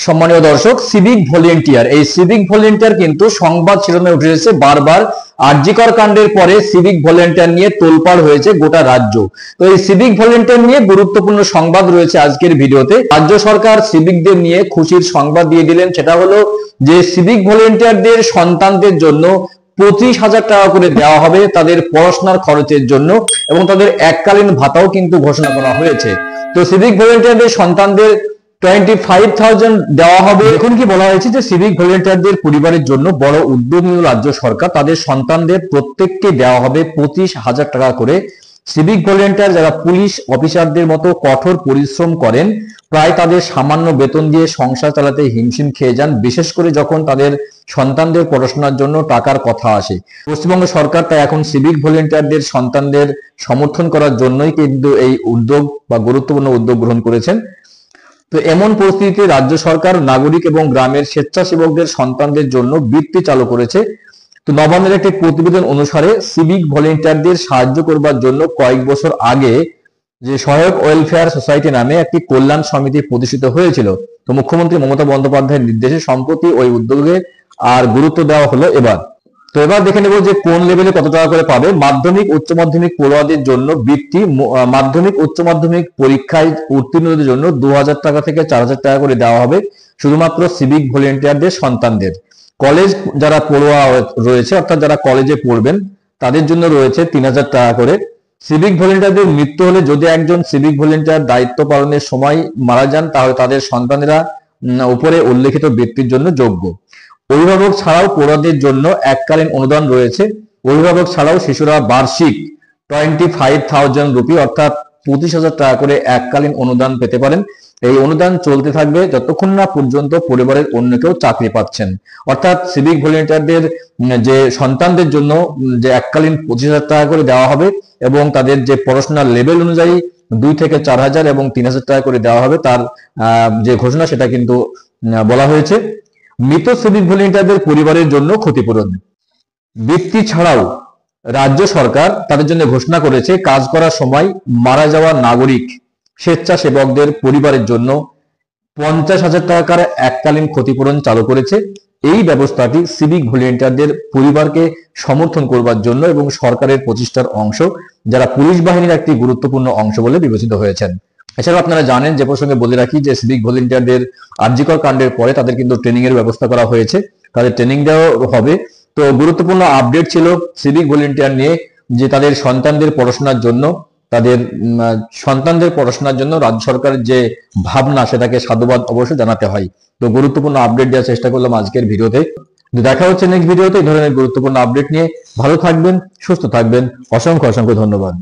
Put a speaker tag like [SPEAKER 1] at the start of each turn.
[SPEAKER 1] সম্মানীয় দর্শক, civic volunteer, এই সিভিক ভলেন্টিয়ার কিন্তু সংবাদ শিরোনামে উঠে এসেছে বারবার। আরজিকর কাণ্ডের পরে সিভিক ভলেন্টিয়ার নিয়ে তোলপাড় হয়েছে গোটা রাজ্য। তো এই সিভিক ভলেন্টিয়ার নিয়ে গুরুত্বপূর্ণ সংবাদ রয়েছে আজকের ভিডিওতে। রাজ্য সরকার সিভিকদের নিয়ে খুশির সংবাদ দিয়ে দিলেন, সেটা হলো যে সিভিক ভলেন্টিয়ারদের সন্তানদের জন্য 25,000 টাকা করে দেওয়া হবে তাদের পড়াশোনার খরচের জন্য, এবং তাদের এককালীন ভাতাও কিন্তু ঘোষণা করা হয়েছে। তো সিভিক ভলেন্টিয়ারদের সন্তানদের 25,000 দেওয়া হবে। এখন কি বলা হয়েছে যে সিভিক ভলেন্টিয়ারদের পরিবারের জন্য বড় উদ্যোগ নিল রাজ্য সরকার। তাদের সন্তানদের প্রত্যেককে দেওয়া হবে 25,000 টাকা করে। সিভিক ভলেন্টিয়ার যারা পুলিশ অফিসারদের মতো কঠোর পরিশ্রম করেন, প্রায় তাদের সামান্য বেতন দিয়ে সংসার চালাতে হিমশিম খেয়ে যান, বিশেষ করে যখন তাদের সন্তানদের পড়াশোনার জন্য টাকার কথা আসে। পশ্চিমবঙ্গ সরকার তাই এখন সিভিক ভলেন্টিয়ারদের সন্তানদের সমর্থন করার জন্যই কিন্তু এই উদ্যোগ বা গুরুত্বপূর্ণ উদ্যোগ গ্রহণ করেছেন। তো এমন পরিস্থিতিতে রাজ্য সরকার নাগরিক এবং গ্রামের স্বেচ্ছাসেবকদের সন্তানদের জন্য বৃত্তি চালু করেছে। তো নবান্নের একটি প্রতিবেদন অনুসারে সিভিক ভলেন্টিয়ারদের সাহায্য করবার জন্য কয়েক বছর আগে যে সহায়ক ওয়েলফেয়ার সোসাইটি নামে একটি কল্যাণ সমিতি প্রতিষ্ঠিত হয়েছিল। তো মুখ্যমন্ত্রী মমতা বন্দ্যোপাধ্যায়ের নির্দেশে সম্প্রতি ওই উদ্যোগে আর গুরুত্ব দেওয়া হলো এবার। তো এবার দেখে নেব যে কোন লেভেলে কত টাকা করে পাবে। মাধ্যমিক উচ্চ মাধ্যমিক পড়ুয়াদের জন্য বৃত্তি, মাধ্যমিক উচ্চ মাধ্যমিক পরীক্ষায় উত্তীর্ণদের জন্য 2,000 টাকা থেকে 4,000 টাকা করে দেওয়া হবে শুধুমাত্র সিভিক ভলেন্টিয়ারদের সন্তানদের। কলেজ যারা পড়ুয়া রয়েছে, অর্থাৎ যারা কলেজে পড়বেন, তাদের জন্য রয়েছে 3,000 টাকা করে। সিভিক ভলেন্টিয়ারদের মৃত্যু হলে যদি একজন সিভিক ভলেন্টিয়ার দায়িত্ব পালনের সময় মারা যান, তাহলে তাদের সন্তানেরা উপরে উল্লেখিত বৃত্তির জন্য যোগ্য। অভিভাবক ছাড়াও পড়ুয়াদের জন্য এককালীন অনুদান রয়েছে। অভিভাবক ছাড়াও শিশুরা বার্ষিক 25,000 রুপি অর্থাৎ 25,000 টাকা করে এককালীন অনুদান পেতে পারেন। এই অনুদান চলতে থাকবে যতক্ষণ না পর্যন্ত পরিবারের অন্য কেউ চাকরি পাচ্ছেন। অর্থাৎ সিভিক ভলেন্টিয়ারদের যে সন্তানদের জন্য যে এককালীন 25,000 টাকা করে দেওয়া হবে, এবং তাদের যে পড়াশোনার লেভেল অনুযায়ী 2 থেকে 4,000 এবং 3,000 টাকা করে দেওয়া হবে, তার যে ঘোষণা সেটা কিন্তু বলা হয়েছে। মৃত সিভিক ভলেন্টিয়ারদের পরিবারের জন্য ক্ষতিপূরণ বৃত্তি ছাড়াও রাজ্য সরকার তাদের জন্য ঘোষণা করেছে কাজ করার সময় মারা যাওয়া নাগরিক স্বেচ্ছাসেবকদের পরিবারের জন্য 50,000 টাকার এককালীন ক্ষতিপূরণ চালু করেছে। এই ব্যবস্থাটি সিভিক ভলেন্টিয়ারদের পরিবারকে সমর্থন করবার জন্য এবং সরকারের প্রচেষ্টার অংশ, যারা পুলিশ বাহিনীর একটি গুরুত্বপূর্ণ অংশ বলে বিবেচিত হয়েছেন। এছাড়াও আপনারা জানেন, যে প্রসঙ্গে বলে রাখি, যে সিভিক ভলেন্টিয়ারদের আরজিকর কাণ্ডের পরে তাদের কিন্তু ট্রেনিং এর ব্যবস্থা করা হয়েছে, তাদের ট্রেনিং দেওয়া হবে। তো গুরুত্বপূর্ণ আপডেট ছিল সিভিক ভলেন্টিয়ার নিয়ে, যে তাদের সন্তানদের পড়াশোনার জন্য রাজ্য সরকারের যে ভাবনা, সেটাকে সাধুবাদ অবশ্যই জানাতে হয়। তো গুরুত্বপূর্ণ আপডেট দেওয়ার চেষ্টা করলাম আজকের ভিডিওতে। দেখা হচ্ছে নেক্সট ভিডিওতে এই ধরনের গুরুত্বপূর্ণ আপডেট নিয়ে। ভালো থাকবেন, সুস্থ থাকবেন। অসংখ্য অসংখ্য ধন্যবাদ।